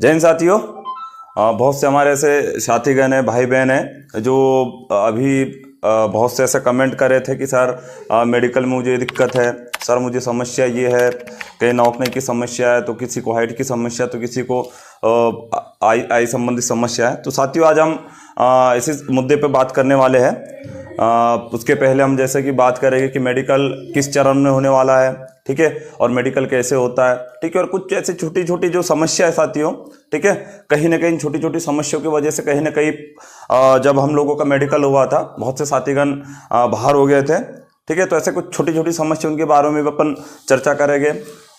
जय हिंद साथियों। बहुत से हमारे ऐसे साथीगण हैं, भाई बहन हैं जो अभी बहुत से ऐसे कमेंट कर रहे थे कि सर मेडिकल में मुझे दिक्कत है, सर मुझे समस्या ये है, कहीं नौकने की समस्या है, तो किसी को हाइट की समस्या, तो किसी को आई संबंधित समस्या है। तो साथियों आज हम इसी मुद्दे पे बात करने वाले हैं। उसके पहले हम जैसे कि बात करेंगे कि मेडिकल किस चरण में होने वाला है, ठीक है, और मेडिकल कैसे होता है, ठीक है, और कुछ ऐसे छोटी छोटी जो समस्या है साथियों, ठीक है, कहीं ना कहीं छोटी छोटी समस्याओं की वजह से कहीं ना कहीं जब हम लोगों का मेडिकल हुआ था बहुत से साथीगण बाहर हो गए थे, ठीक है। तो ऐसे कुछ छोटी छोटी समस्या उनके बारे में भी अपन चर्चा करेंगे।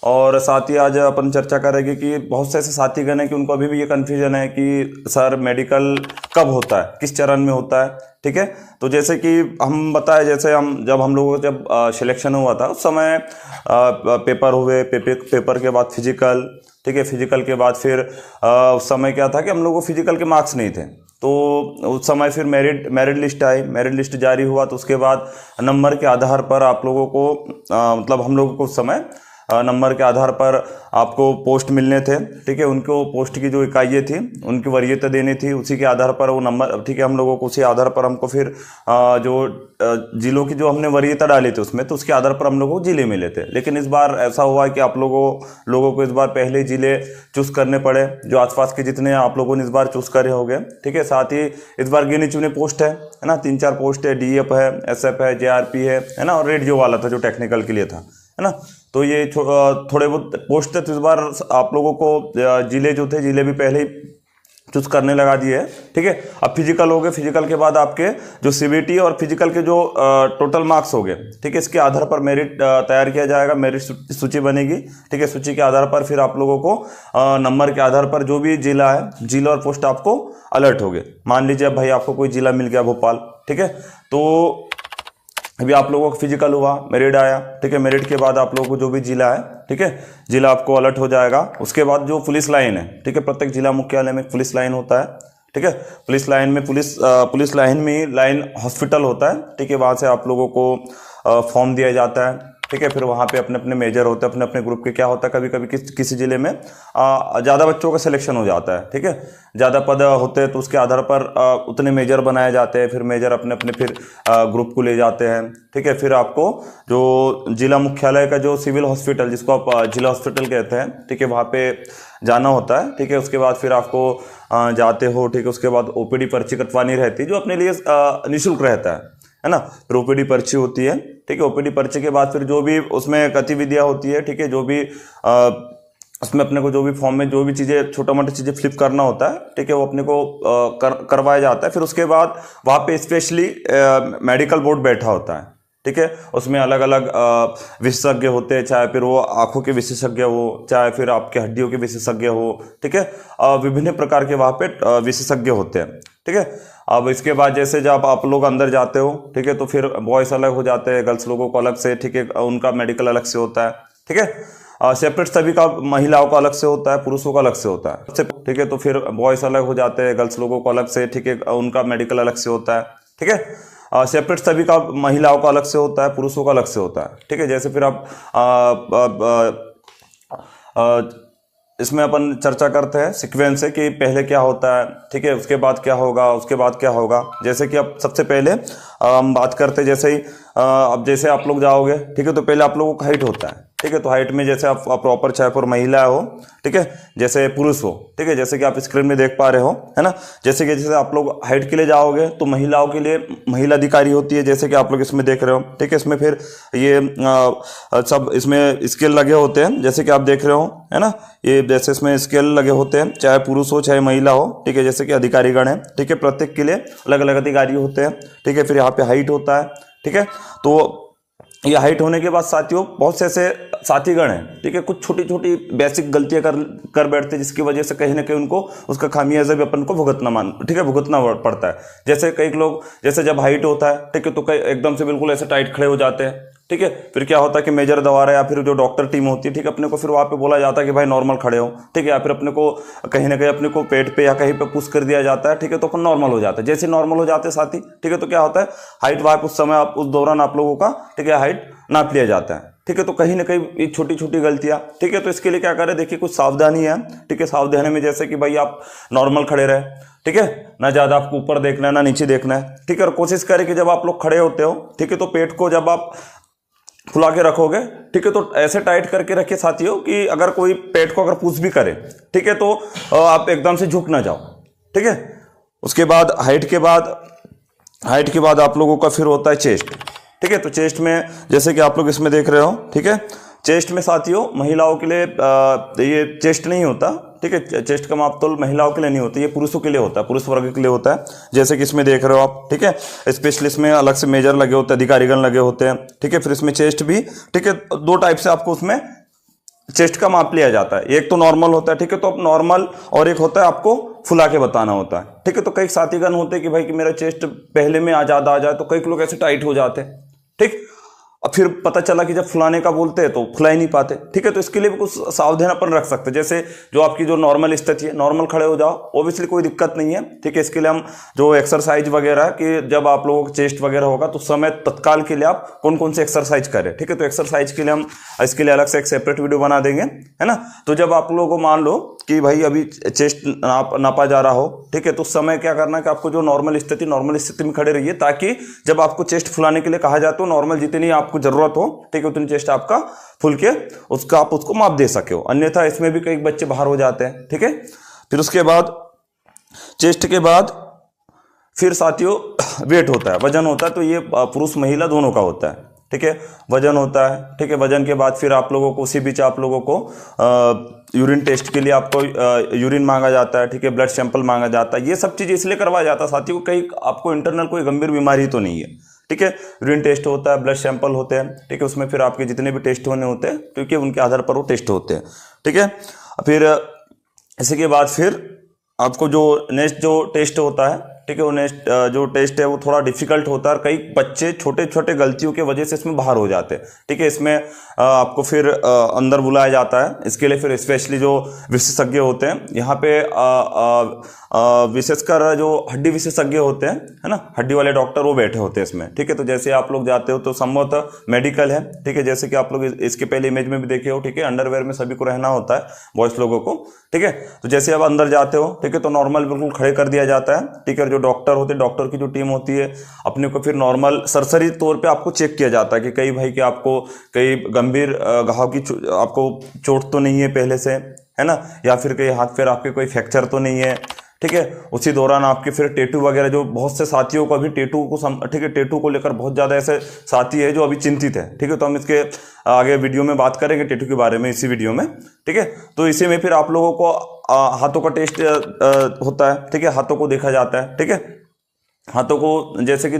और साथ ही आज अपन चर्चा करेंगे कि बहुत से ऐसे साथीगण हैं कि उनको अभी भी ये कन्फ्यूजन है कि सर मेडिकल कब होता है, किस चरण में होता है, ठीक है। तो जैसे कि हम बताए, जैसे जब हम लोगों का जब सिलेक्शन हुआ था उस समय पेपर हुए, पेपर के बाद फिजिकल, ठीक है, फिजिकल के बाद फिर उस समय क्या था कि हम लोगों को फिजिकल के मार्क्स नहीं थे, तो उस समय फिर मेरिट लिस्ट आई, मेरिट लिस्ट जारी हुआ, तो उसके बाद नंबर के आधार पर आप लोगों को मतलब हम लोगों को उस समय नंबर के आधार पर आपको पोस्ट मिलने थे, ठीक है। उनको पोस्ट की जो इकाइयाँ थी उनकी वरीयता देनी थी, उसी के आधार पर वो नंबर, ठीक है, हम लोगों को उसी आधार पर हमको फिर जो जिलों की जो हमने वरीयता डाली थी उसमें, तो उसके आधार पर हम लोगों को जिले मिले थे। लेकिन इस बार ऐसा हुआ कि आप लोगों को इस बार पहले जिले चूज करने पड़े, जो आसपास के जितने आप लोगों ने इस बार चूज करे होंगे, ठीक है। साथ ही इस बार गिने चुने पोस्ट है ना, 3-4 पोस्ट है, DF है, SF है, JRP है ना, और रेडियो वाला था जो टेक्निकल के लिए था, है ना। तो ये थोड़े बहुत पोस्ट थे, तो इस बार आप लोगों को जिले जो थे, जिले भी पहले ही चूज करने लगा दिए, ठीक है। अब फिजिकल हो गए, फिजिकल के बाद आपके जो CBT और फिजिकल के जो टोटल मार्क्स हो गए, ठीक है, इसके आधार पर मेरिट तैयार किया जाएगा, मेरिट सूची बनेगी, ठीक है। सूची के आधार पर फिर आप लोगों को नंबर के आधार पर जो भी जिला है, जिला और पोस्ट आपको अलर्ट हो गए। मान लीजिए अब भाई आपको कोई जिला मिल गया भोपाल, ठीक है, तो अभी आप लोगों को फिजिकल हुआ, मेरिट आया, ठीक है, मेरिट के बाद आप लोगों को जो भी जिला है, ठीक है, जिला आपको अलर्ट हो जाएगा। उसके बाद जो पुलिस लाइन है, ठीक है, प्रत्येक जिला मुख्यालय में पुलिस लाइन होता है, ठीक है। पुलिस लाइन में पुलिस लाइन में लाइन हॉस्पिटल होता है, ठीक है, वहाँ से आप लोगों को फॉर्म दिया जाता है, ठीक है। फिर वहाँ पे अपने अपने मेजर होते हैं, अपने अपने ग्रुप के क्या होता है, कभी कभी किसी जिले में ज़्यादा बच्चों का सिलेक्शन हो जाता है, ठीक है, ज़्यादा पद होते हैं, तो उसके आधार पर उतने मेजर बनाए जाते हैं, फिर मेजर अपने अपने फिर ग्रुप को ले जाते हैं, ठीक है। फिर आपको जो जिला मुख्यालय का जो सिविल हॉस्पिटल, जिसको आप जिला हॉस्पिटल कहते हैं, ठीक है, वहाँ पे जाना होता है, ठीक है। उसके बाद फिर आपको जाते हो, ठीक है, उसके बाद OPD पर्ची कटवानी रहती है, जो अपने लिए निःशुल्क रहता है ना। फिर OPD पर्ची होती है, ठीक है। OPD पर्ची के बाद फिर जो भी उसमें गतिविधियां होती है, ठीक है, जो भी उसमें अपने को जो भी फॉर्म में जो भी चीज़ें छोटा मोटा चीज़ें फिलिप करना होता है, ठीक है, वो अपने को करवाया जाता है। फिर उसके बाद वहाँ पे स्पेशली मेडिकल बोर्ड बैठा होता है, ठीक है। उसमें अलग अलग विशेषज्ञ होते हैं, चाहे फिर वो आंखों के विशेषज्ञ हो, चाहे फिर आपके हड्डियों के विशेषज्ञ हो, ठीक है, विभिन्न प्रकार के वहाँ पे विशेषज्ञ होते हैं, ठीक है। अब इसके बाद जैसे जब आप लोग अंदर जाते हो, ठीक है, तो फिर बॉयज़ अलग हो जाते हैं, गर्ल्स लोगों को अलग से, ठीक है, उनका मेडिकल अलग से होता है, ठीक है। सेपरेट सभी का, महिलाओं का अलग से होता है, पुरुषों का अलग से होता है, ठीक है। तो फिर बॉयज़ अलग हो जाते हैं, गर्ल्स लोगों को अलग से, ठीक है, उनका मेडिकल अलग से होता है, ठीक है। सेपरेट सभी का, महिलाओं का अलग से होता है, पुरुषों का अलग से होता है, ठीक है। जैसे फिर आप इसमें अपन चर्चा करते हैं सीक्वेंस से कि पहले क्या होता है, ठीक है, उसके बाद क्या होगा, उसके बाद क्या होगा। जैसे कि अब सबसे पहले हम बात करते हैं, जैसे ही अब जैसे आप लोग जाओगे, ठीक है, तो पहले आप लोगों का हाइट होता है, ठीक है। तो हाइट में जैसे आप प्रॉपर, चाहे फिर महिला हो, ठीक है, जैसे पुरुष हो, ठीक है, जैसे कि आप स्क्रीन में देख पा रहे हो, है ना। जैसे कि जैसे आप लोग हाइट के लिए जाओगे तो महिलाओं के लिए महिला अधिकारी होती है, जैसे कि आप लोग इसमें देख रहे हो, ठीक है। इसमें फिर ये सब इसमें स्केल लगे होते हैं, जैसे कि आप देख रहे हो, है ना। ये जैसे इसमें स्केल लगे होते हैं, चाहे पुरुष हो चाहे महिला हो, ठीक है, जैसे कि अधिकारीगण है, ठीक है, प्रत्येक के लिए अलग अलग अधिकारी होते हैं, ठीक है। फिर यहाँ पे हाइट होता है, ठीक है। तो ये हाइट होने के बाद साथियों बहुत से ऐसे साथीगण हैं, ठीक है, कुछ छोटी छोटी बेसिक गलतियां कर बैठते हैं, जिसकी वजह से कहीं ना कहीं उनको उसका खामियाजा भी अपन को भुगतना पड़ता है। जैसे कई लोग, जैसे जब हाइट होता है, ठीक है, तो कई एकदम से बिल्कुल ऐसे टाइट खड़े हो जाते हैं, ठीक है। फिर क्या होता है कि मेजर दवा रहा है या फिर जो डॉक्टर टीम होती है, ठीक है, अपने को फिर वहाँ पे बोला जाता है कि भाई नॉर्मल खड़े हो, ठीक है, या फिर अपने को कहीं ना कहीं अपने को पेट पे या कहीं पे पुश कर दिया जाता है, ठीक है, तो अपन नॉर्मल हो जाता है। जैसे नॉर्मल हो जाते हैं साथी, ठीक है, तो क्या होता है हाइट वहाँ उस समय उस दौरान आप लोगों का, ठीक है, हाइट नाप लिया जाता है, ठीक है। तो कहीं ना कहीं ये छोटी छोटी गलतियां, ठीक है। तो इसके लिए क्या करें, देखिए कुछ सावधानी है, ठीक है। सावधानी में जैसे कि भाई आप नॉर्मल खड़े रहे, ठीक है, ना ज्यादा आपको ऊपर देखना है ना नीचे देखना है, ठीक है। और कोशिश करें कि जब आप लोग खड़े होते हो, ठीक है, तो पेट को जब आप फुला के रखोगे, ठीक है, तो ऐसे टाइट करके रखिए साथियों कि अगर कोई पेट को अगर पुश भी करे, ठीक है, तो आप एकदम से झुक ना जाओ, ठीक है। उसके बाद हाइट के बाद आप लोगों का फिर होता है चेस्ट, ठीक है। तो चेस्ट में जैसे कि आप लोग इसमें देख रहे हो, ठीक है, चेस्ट में साथियों महिलाओं के लिए ये चेस्ट नहीं होता, ठीक है। चेस्ट का मापतोल महिलाओं के लिए नहीं होता, ये पुरुषों के लिए होता है, पुरुष वर्ग के लिए होता है, जैसे कि इसमें देख रहे हो आप, ठीक है। स्पेशली इसमें अलग से मेजर लगे होते हैं, अधिकारीगण लगे होते हैं, ठीक है। फिर इसमें चेस्ट भी, ठीक है, दो टाइप से आपको उसमें चेस्ट का माप लिया जाता है। एक तो नॉर्मल होता है, ठीक है, तो अब नॉर्मल, और एक होता है आपको फुला के बताना होता है, ठीक है। तो कई साथीगण होते हैं कि भाई कि मेरा चेस्ट पहले में ज्यादा आ जाए, तो कई लोग ऐसे टाइट हो जाते हैं, ठीक। अब फिर पता चला कि जब फुलाने का बोलते हैं तो फुला ही नहीं पाते, ठीक है। तो इसके लिए भी कुछ सावधान अपन रख सकते हैं, जैसे जो आपकी जो नॉर्मल स्थिति है, नॉर्मल खड़े हो जाओ, ऑब्वियसली कोई दिक्कत नहीं है, ठीक है। इसके लिए हम जो एक्सरसाइज वगैरह कि जब आप लोगों को चेस्ट वगैरह होगा तो समय तत्काल के लिए आप कौन कौन से एक्सरसाइज करें, ठीक है। तो एक्सरसाइज के लिए हम इसके लिए अलग से एक सेपरेट वीडियो बना देंगे, है ना। तो जब आप लोगों को मान लो कि भाई अभी चेस्ट नापा जा रहा हो, ठीक है, तो उस समय क्या करना है कि आपको जो नॉर्मल स्थिति में खड़े रहिए, ताकि जब आपको चेस्ट फुलाने के लिए कहा जाए तो नॉर्मल जितनी आपको जरूरत हो, ठीक है, उतनी चेस्ट आपका फुल के उसका आप उसको माप दे सके हो। अन्यथा इसमें भी कई बच्चे बाहर हो जाते हैं, ठीक है। फिर उसके बाद चेस्ट के बाद फिर साथियों वेट होता है, वजन होता है। तो ये पुरुष महिला दोनों का होता है, ठीक है, वजन होता है, ठीक है। वजन के बाद फिर आप लोगों को उसी बीच आप लोगों को यूरिन टेस्ट के लिए आपको यूरिन मांगा जाता है, ठीक है, ब्लड सैंपल मांगा जाता है। ये सब चीज़ इसलिए करवाया जाता है साथियों, कहीं आपको इंटरनल कोई गंभीर बीमारी तो नहीं है, ठीक है। यूरिन टेस्ट होता है, ब्लड सैंपल होते हैं, ठीक है। उसमें फिर आपके जितने भी टेस्ट होने होते हैं, ठीक है, उनके आधार पर वो टेस्ट होते हैं, ठीक है। फिर इसी के बाद फिर आपको जो नेक्स्ट जो टेस्ट होता है, ठीक है, वो नेक्स्ट जो टेस्ट है वो थोड़ा डिफिकल्ट होता है, और कई बच्चे छोटे छोटे गलतियों के वजह से इसमें बाहर हो जाते हैं, ठीक है। इसमें आपको फिर अंदर बुलाया जाता है। इसके लिए फिर स्पेशली जो विशेषज्ञ होते हैं यहाँ पे विशेषकर जो हड्डी विशेषज्ञ होते हैं, है ना, हड्डी वाले डॉक्टर वो बैठे होते हैं इसमें, ठीक है। तो जैसे आप लोग जाते हो तो संभवतः मेडिकल है, ठीक है, जैसे कि आप लोग इसके पहले इमेज में भी देखे हो, ठीक है। अंडरवेयर में सभी को रहना होता है बॉयज लोगों को, ठीक है। तो जैसे आप अंदर जाते हो, ठीक है, तो नॉर्मल बिल्कुल खड़े कर दिया जाता है, ठीक है। जो डॉक्टर होते हैं, डॉक्टर की जो टीम होती है, अपने को फिर नॉर्मल सरसरी तौर पे आपको चेक किया जाता है कि कई भाई कि आपको कई गंभीर घाव की आपको चोट तो नहीं है पहले से, है ना, या फिर कई हाथ पैर आपके कोई फ्रैक्चर तो नहीं है, ठीक है। उसी दौरान आपके फिर टेटू वगैरह, जो बहुत से साथियों को अभी टेटू को ठीक है, टेटू को लेकर बहुत ज़्यादा ऐसे साथी है जो अभी चिंतित है, ठीक है। तो हम इसके आगे वीडियो में बात करेंगे टेटू के बारे में, इसी वीडियो में, ठीक है। तो इसी में फिर आप लोगों को हाथों का टेस्ट होता है, ठीक है, हाथों को देखा जाता है, ठीक है। हाथों को जैसे कि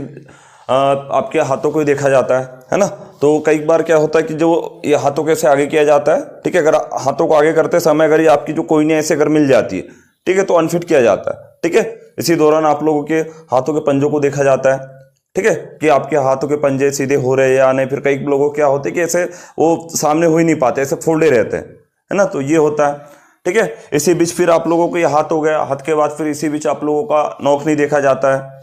आपके हाथों को ही देखा जाता है ना। तो कई बार क्या होता है कि जो ये हाथों कैसे आगे किया जाता है, ठीक है, अगर हाथों को आगे करते समय अगर ये आपकी जो कोई नहीं ऐसे अगर मिल जाती है, ठीक है, तो अनफिट किया जाता है, ठीक है। इसी दौरान आप लोगों के हाथों के पंजों को देखा जाता है, ठीक है, कि आपके हाथों के पंजे सीधे हो रहे हैं या नहीं। फिर कई लोगों क्या होते हैं कि ऐसे वो सामने हो ही नहीं पाते, ऐसे फोल्डे रहते हैं, है ना, तो ये होता है, ठीक है। इसी बीच फिर आप लोगों को ये हाथ हो गया, हाथ के बाद फिर इसी बीच आप लोगों का नौकनी देखा जाता है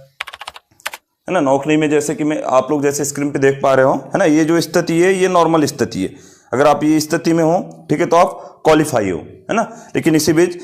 ना। नौकनी में जैसे कि मैं आप लोग जैसे स्क्रीन पे देख पा रहे हो, है ना, ये जो स्थिति है ये नॉर्मल स्थिति है। अगर आप ये स्थिति में हो, ठीक है, तो आप क्वालिफाई हो, है ना। लेकिन इसी बीच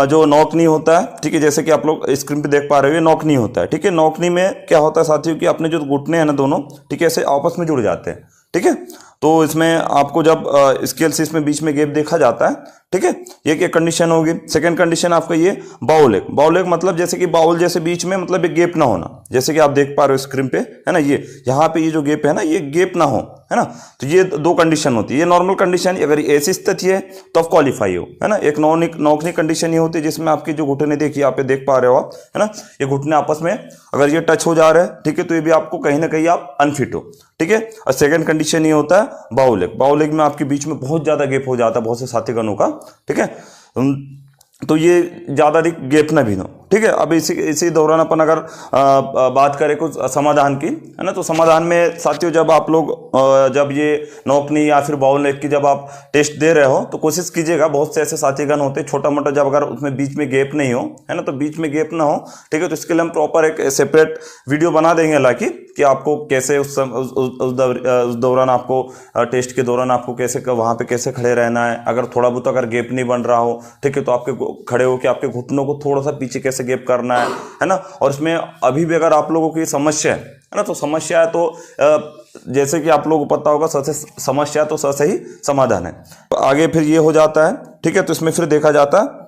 जो नौकनी होता है, ठीक है, जैसे कि आप लोग स्क्रीन पे देख पा रहे हो, ये नौकनी होता है, ठीक है। नौकनी में क्या होता है साथियों कि अपने जो घुटने हैं ना दोनों, ठीक है, ऐसे आपस में जुड़ जाते हैं, ठीक है। तो इसमें आपको जब स्केल से इसमें बीच में गैप देखा जाता है, ठीक है, ये एक कंडीशन होगी। सेकंड कंडीशन आपका ये बाउल एक, बाउल एक मतलब जैसे कि बाउल जैसे बीच में मतलब एक गैप ना होना, जैसे कि आप देख पा रहे हो स्क्रीन पे, है ना, ये यहाँ पे ये जो गैप है ना, ये गैप ना हो, है ना। तो ये दो कंडीशन होती है। ये नॉर्मल कंडीशन, अगर ऐसी स्थिति है तो आप क्वालिफाई हो, है ना। एक नौकनी कंडीशन ये होती है जिसमें आपकी जो घुटने देखिए आप देख पा रहे हो आप, है ना, ये घुटने आपस में अगर ये टच हो जा रहे हैं, ठीक है, तो ये भी आपको कहीं ना कहीं आप अनफिट हो, ठीक है। और सेकंड कंडीशन ये होता है बाउल एक, बाउल एक में आपके बीच में बहुत ज्यादा गैप हो जाता है बहुत से साथीगणों का, ठीक है। तो ये ज्यादा अधिक गैप ना भी हो, ठीक है। अब इसी दौरान अपन अगर बात करें कुछ समाधान की, है ना, तो समाधान में साथियों जब आप लोग जब ये नौकनी या फिर बाउल नेक की जब आप टेस्ट दे रहे हो तो कोशिश कीजिएगा, बहुत से ऐसे साथीगण होते हैं छोटा मोटा, जब अगर उसमें बीच में गैप नहीं हो, है ना, तो बीच में गैप ना हो, ठीक है, तो इसके लिए हम प्रॉपर एक सेपरेट वीडियो बना देंगे, हालांकि कि आपको कैसे उस दौरान आपको टेस्ट के दौरान आपको कैसे वहां पे कैसे खड़े रहना है, अगर थोड़ा बहुत अगर गैप नहीं बन रहा हो, ठीक है, तो आपके खड़े होकर आपके घुटनों को थोड़ा सा पीछे कैसे गैप करना है ना। और इसमें अभी भी अगर आप लोगों की समस्या है ना, तो समस्या है तो जैसे कि आप लोगों को पता होगा, सबसे समस्या तो सबसे ही समाधान है। तो आगे फिर ये हो जाता है, ठीक है, तो इसमें फिर देखा जाता है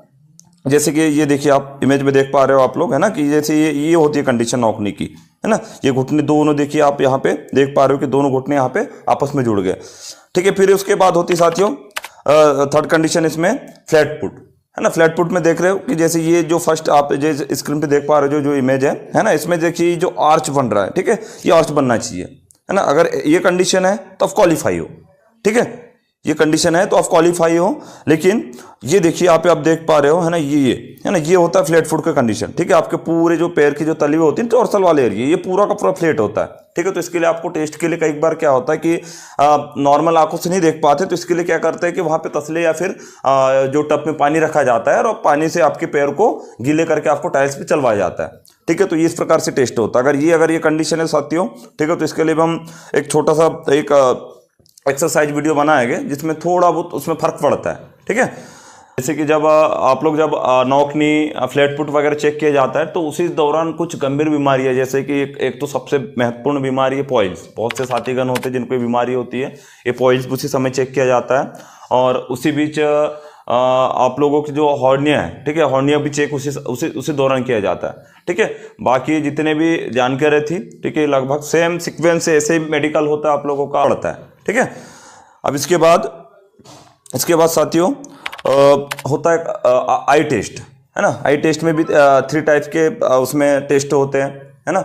जैसे कि ये देखिए आप इमेज में देख पा रहे हो आप लोग, है ना, कि जैसे ये होती है कंडीशन नौकनी की, है ना, ये घुटने दोनों देखिए आप यहाँ पे देख पा रहे हो कि दोनों घुटने यहाँ पे आपस में जुड़ गए, ठीक है। फिर उसके बाद होती साथियों थर्ड कंडीशन इसमें फ्लैट फुट, है ना। फ्लैट फुट में देख रहे हो कि जैसे ये जो फर्स्ट आप जो स्क्रीन पे देख पा रहे हो जो इमेज है ना, इसमें देखिए जो आर्च बन रहा है, ठीक है, ये आर्च बनना चाहिए, है ना। अगर ये कंडीशन है तो आप क्वालिफाई हो, ठीक है, ये कंडीशन है तो आप क्वालिफाई हो। लेकिन ये देखिए आप देख पा रहे हो, है ना, ये है ना, ये होता है फ्लैट फुट का कंडीशन, ठीक है। आपके पूरे जो पैर की जो तली होती है टॉर्सल वाले एरिया, ये पूरा का पूरा फ्लैट होता है, ठीक है। तो इसके लिए आपको टेस्ट के लिए कई बार क्या होता है कि नॉर्मल आंखों से नहीं देख पाते, तो इसके लिए क्या करते हैं कि वहां पे तसले या फिर जो टब में पानी रखा जाता है और पानी से आपके पैर को गीले करके आपको टाइल्स पे चलवाया जाता है, ठीक है। तो ये इस प्रकार से टेस्ट होता है। अगर ये कंडीशन है साथियों, ठीक है, तो इसके लिए हम एक छोटा सा एक एक्सरसाइज वीडियो बनाएंगे जिसमें थोड़ा बहुत उसमें फर्क पड़ता है, ठीक है। जैसे कि जब आप लोग जब नौकनी फ्लैट फुट वगैरह चेक किया जाता है तो उसी दौरान कुछ गंभीर बीमारी है, जैसे कि एक तो सबसे महत्वपूर्ण बीमारी है पॉइल्स। बहुत से साथीगण होते हैं जिनको बीमारी होती है, ये पॉइल्स उसी समय चेक किया जाता है। और उसी बीच आप लोगों की जो हॉर्निया है, ठीक है, हॉर्निया भी चेक उसी दौरान किया जाता है, ठीक है। बाकी जितने भी जानकारी थी, ठीक है, लगभग सेम सीक्वेंस से ऐसे मेडिकल होता है आप लोगों का पड़ता है, ठीक है। अब इसके बाद साथियों होता है आई टेस्ट, है ना। आई टेस्ट में भी 3 टाइप्स के उसमें टेस्ट होते हैं, है ना।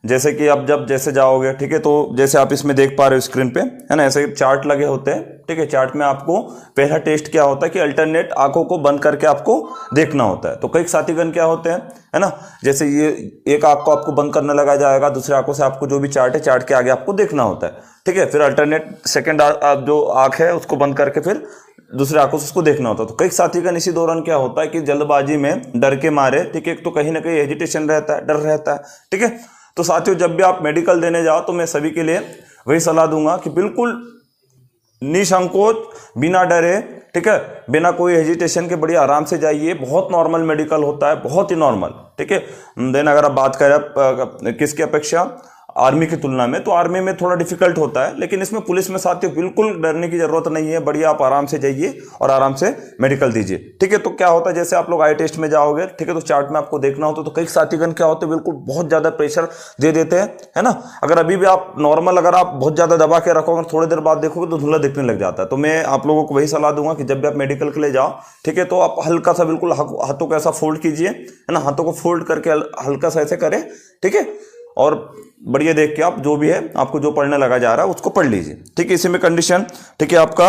जैसे कि आप जब जैसे जाओगे, ठीक है, तो जैसे आप इसमें देख पा रहे हो स्क्रीन पे, है ना, ऐसे चार्ट लगे होते हैं, ठीक है। चार्ट में आपको पहला टेस्ट क्या होता है कि अल्टरनेट आंखों को बंद करके आपको देखना होता है। तो कई साथीगण क्या होते हैं, है ना, जैसे ये एक आंख को आपको बंद करने लगा जाएगा, दूसरे आंखों से आपको जो भी चार्ट है, चार्ट के आगे आपको देखना होता है, ठीक है। फिर अल्टरनेट सेकेंड जो आंख है उसको बंद करके फिर दूसरे आंखों से उसको देखना होता है। तो कई साथीगण इसी दौरान क्या होता है कि जल्दबाजी में डर के मारे, ठीक है, तो कहीं ना कहीं हेजिटेशन रहता है, डर रहता है, ठीक है। तो साथियों जब भी आप मेडिकल देने जाओ तो मैं सभी के लिए वही सलाह दूंगा कि बिल्कुल निसंकोच, बिना डरे, ठीक है, बिना कोई हेजिटेशन के बड़ी आराम से जाइए। बहुत नॉर्मल मेडिकल होता है, बहुत ही नॉर्मल, ठीक है। देन अगर आप बात करें किसकी अपेक्षा, आर्मी की तुलना में, तो आर्मी में थोड़ा डिफिकल्ट होता है, लेकिन इसमें पुलिस में साथियों बिल्कुल डरने की जरूरत नहीं है। बढ़िया आप आराम से जाइए और आराम से मेडिकल दीजिए, ठीक है। तो क्या होता है, जैसे आप लोग आई टेस्ट में जाओगे, ठीक है, तो चार्ट में आपको देखना होता है, तो कई साथीगण क्या होते हैं बिल्कुल बहुत ज्यादा प्रेशर दे देते हैं, है ना। अगर अभी भी आप नॉर्मल अगर आप बहुत ज्यादा दबा के रखोगे, थोड़ी देर बाद देखोगे तो धुंधला दिखने लग जाता है। तो मैं आप लोगों को वही सलाह दूंगा कि जब भी आप मेडिकल के लिए जाओ, ठीक है, तो आप हल्का सा बिल्कुल हाथों को ऐसा फोल्ड कीजिए, है ना, हाथों को फोल्ड करके हल्का सा ऐसे करें, ठीक है, और बढ़िया देख के आप जो भी है आपको जो पढ़ने लगा जा रहा है उसको पढ़ लीजिए, ठीक है। इसी में कंडीशन, ठीक है, आपका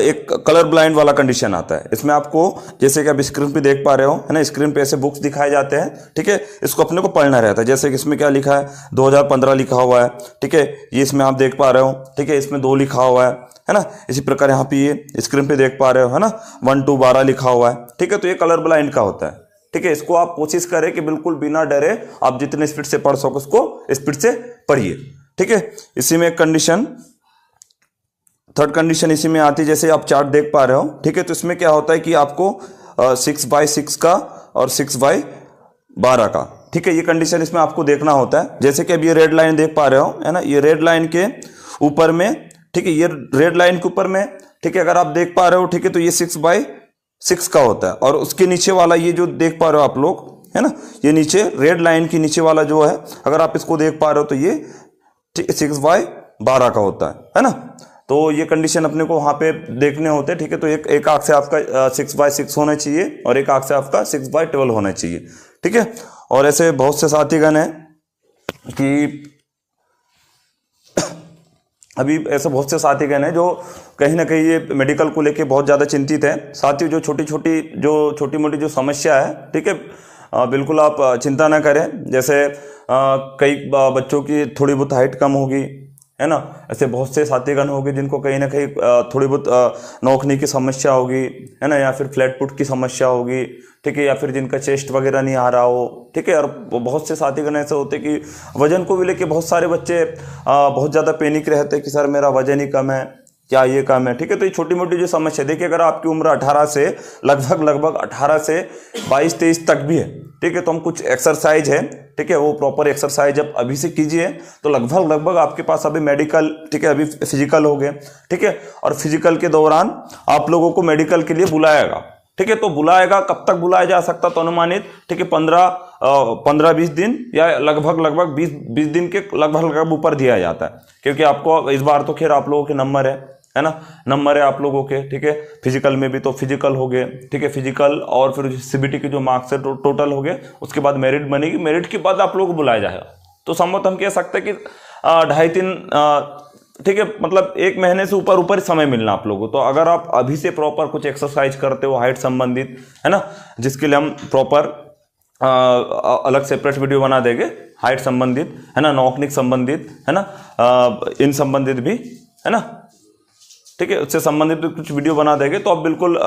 एक कलर ब्लाइंड वाला कंडीशन आता है। इसमें आपको जैसे कि आप स्क्रीन पे देख पा रहे हो, है ना, स्क्रीन पे ऐसे बुक्स दिखाए जाते हैं, ठीक है, इसको अपने को पढ़ना रहता है। जैसे कि इसमें क्या लिखा है, 2015 लिखा हुआ है, ठीक है, ये इसमें आप देख पा रहे हो, ठीक है, इसमें 2 लिखा हुआ है ना। इसी प्रकार यहाँ पे ये स्क्रीन पे देख पा रहे हो, है ना, 1 to 12 लिखा हुआ है, ठीक है। तो ये कलर ब्लाइंड का होता है, ठीक है। इसको आप कोशिश करें कि बिल्कुल बिना डरे आप जितने स्पीड से पढ़ सको उसको स्पीड से पढ़िए, ठीक है। इसी में एक कंडीशन, थर्ड कंडीशन इसी में आती है, जैसे आप चार्ट देख पा रहे हो, ठीक है। तो इसमें क्या होता है कि आपको 6/6 का और 6/12 का, ठीक है, ये कंडीशन इसमें आपको देखना होता है। जैसे कि अब ये रेड लाइन देख पा रहे हो, है ना, ये रेड लाइन के ऊपर में, ठीक है, ये रेड लाइन के ऊपर में, ठीक है, अगर आप देख पा रहे हो, ठीक है, तो ये 6/6 का होता है। और उसके नीचे वाला ये जो देख पा रहे हो आप लोग, है ना, ये नीचे रेड लाइन के नीचे वाला जो है, अगर आप इसको देख पा रहे हो तो ये 6/12 का होता है ना। तो ये कंडीशन अपने को वहां पे देखने होते हैं, ठीक है। तो एक आंख से आपका 6/6 होना चाहिए और एक आंख से आपका 6/12 होना चाहिए, ठीक है। और ऐसे बहुत से साथीगण हैं कि अभी ऐसे बहुत से साथीगण हैं जो कहीं ना कहीं ये मेडिकल को लेके बहुत ज़्यादा चिंतित है। साथियों जो छोटी मोटी जो समस्या है, ठीक है, बिल्कुल आप चिंता ना करें। जैसे कई बच्चों की थोड़ी बहुत हाइट कम होगी, है ना, ऐसे बहुत से साथीगण होंगे जिनको कहीं ना कहीं थोड़ी बहुत नौकनी की समस्या होगी, है ना, या फिर फ्लैट फुट की समस्या होगी, ठीक है, या फिर जिनका चेस्ट वगैरह नहीं आ रहा हो, ठीक है। और बहुत से साथीगण ऐसे होते कि वजन को भी लेके बहुत सारे बच्चे बहुत ज़्यादा पैनिक रहते हैं कि सर मेरा वजन ही कम है, क्या ये कम है, ठीक है। तो ये छोटी मोटी जो समस्या, देखिए अगर आपकी उम्र 18 से लगभग 18 से 22-23 तक भी है, ठीक है, तो हम कुछ एक्सरसाइज है, ठीक है, वो प्रॉपर एक्सरसाइज अब अभी से कीजिए तो लगभग आपके पास अभी मेडिकल, ठीक है, अभी फिजिकल हो गए, ठीक है, और फिजिकल के दौरान आप लोगों को मेडिकल के लिए बुलाएगा, ठीक है। तो बुलाएगा, कब तक बुलाया जा सकता तो अनुमानित, ठीक है, 15-20 दिन या लगभग 20 दिन के लगभग ऊपर दिया जाता है, क्योंकि आपको इस बार तो खैर आप लोगों के नंबर है ना, नंबर है आप लोगों के, ठीक है। फिजिकल में भी तो फिजिकल हो गए, ठीक है, फिजिकल और फिर सीबीटी के जो मार्क्स है टोटल हो गए, उसके बाद मेरिट बनेगी, मेरिट के बाद आप लोगों को बुलाया जाएगा। तो संभवतः हम कह सकते हैं कि 2.5-3, ठीक है, मतलब 1 महीने से ऊपर समय मिलना आप लोगों को। तो अगर आप अभी से प्रॉपर कुछ एक्सरसाइज करते हो हाइट संबंधित, है ना, जिसके लिए हम प्रॉपर अलग सेपरेट वीडियो बना देंगे, हाइट संबंधित, है ना, नौकनिक संबंधित, है ना, इन संबंधित भी, है ना, ठीक है, उससे संबंधित भी कुछ वीडियो बना देंगे। तो आप बिल्कुल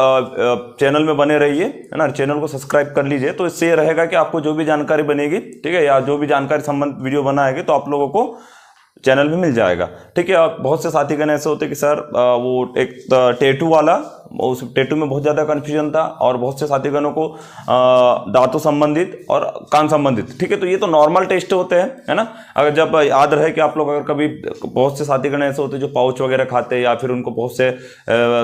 चैनल में बने रहिए, है ना, चैनल को सब्सक्राइब कर लीजिए। तो इससे ये रहेगा कि आपको जो भी जानकारी बनेगी, ठीक है, या जो भी जानकारी संबंधित वीडियो बनाएंगे तो आप लोगों को चैनल में मिल जाएगा, ठीक है। बहुत से साथीगण ऐसे होते कि सर वो एक टैटू वाला, उस टैटू में बहुत ज़्यादा कन्फ्यूजन था, और बहुत से साथीगणों को दांतों संबंधित और कान संबंधित, ठीक है। तो ये तो नॉर्मल टेस्ट होते हैं, है ना। अगर जब याद रहे कि आप लोग अगर कभी, बहुत से साथीगण ऐसे होते जो पाउच वगैरह खाते हैं, या फिर उनको बहुत से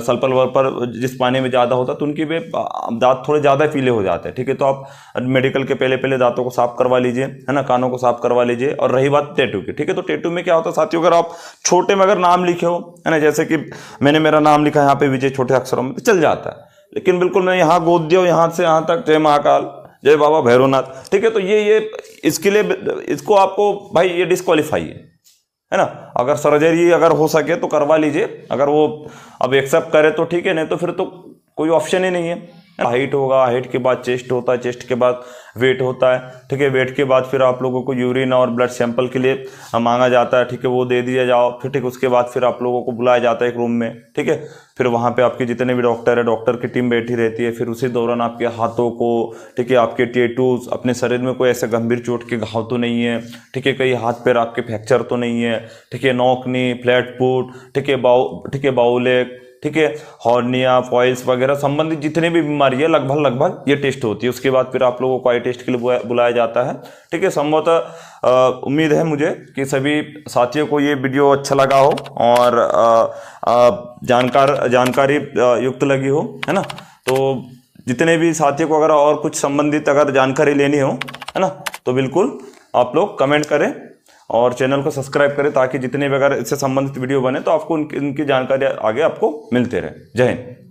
सल्फर वल्फर जिस पानी में ज़्यादा होता तो उनकी भी दांत थोड़े ज़्यादा पीले हो जाते हैं, ठीक है। तो आप मेडिकल के पहले दांतों को साफ करवा लीजिए, है ना, कानों को साफ करवा लीजिए। और रही बात टैटू की, ठीक है, तो टैटू में क्या होता है साथियों, अगर आप छोटे में अगर नाम लिखे हो, है ना, जैसे कि मैंने मेरा नाम लिखा है यहाँ पे विजय छोटे अक्षरों में, तो चल जाता है। लेकिन बिल्कुल मैं यहाँ गोद दिया यहाँ से यहाँ तक जय महाकाल, जय बाबा भैरवनाथ, ठीक है, तो ये इसके लिए, इसको आपको भाई ये डिस्क्वालीफाई है ना। अगर सर्जरी अगर हो सके तो करवा लीजिए, अगर वो अब एक्सेप्ट करे तो ठीक है, नहीं तो फिर तो कोई ऑप्शन ही नहीं है। हाइट होगा, हाइट के बाद चेस्ट होता है, चेस्ट के बाद वेट होता है, ठीक है, वेट के बाद फिर आप लोगों को यूरिन और ब्लड सैंपल के लिए मांगा जाता है, ठीक है, वो दे दिया जाओ फिर, ठीक, उसके बाद फिर आप लोगों को बुलाया जाता है एक रूम में, ठीक है। फिर वहाँ पे आपके जितने भी डॉक्टर है, डॉक्टर की टीम बैठी रहती है। फिर उसी दौरान आपके हाथों को, ठीक है, आपके टैटूज, अपने शरीर में कोई ऐसे गंभीर चोट के घाव तो नहीं है, ठीक है, कहीं हाथ पैर आपके फ्रैक्चर तो नहीं है, ठीक है, नौकनी, फ्लैट फुट, ठीक है, बाउलेक, ठीक है, हॉर्निया, फॉइल्स वगैरह संबंधित जितने भी बीमारी है लगभग ये टेस्ट होती है। उसके बाद फिर आप लोगों को आई टेस्ट के लिए बुलाया जाता है, ठीक है। संभवतः उम्मीद है मुझे कि सभी साथियों को ये वीडियो अच्छा लगा हो और जानकारी युक्त लगी हो, है ना। तो जितने भी साथियों को अगर और कुछ संबंधित अगर जानकारी लेनी हो, है ना, तो बिल्कुल आप लोग कमेंट करें और चैनल को सब्सक्राइब करें, ताकि जितने भी अगर इससे संबंधित वीडियो बने तो आपको इनकी जानकारी आगे आपको मिलते रहे। जय हिंद।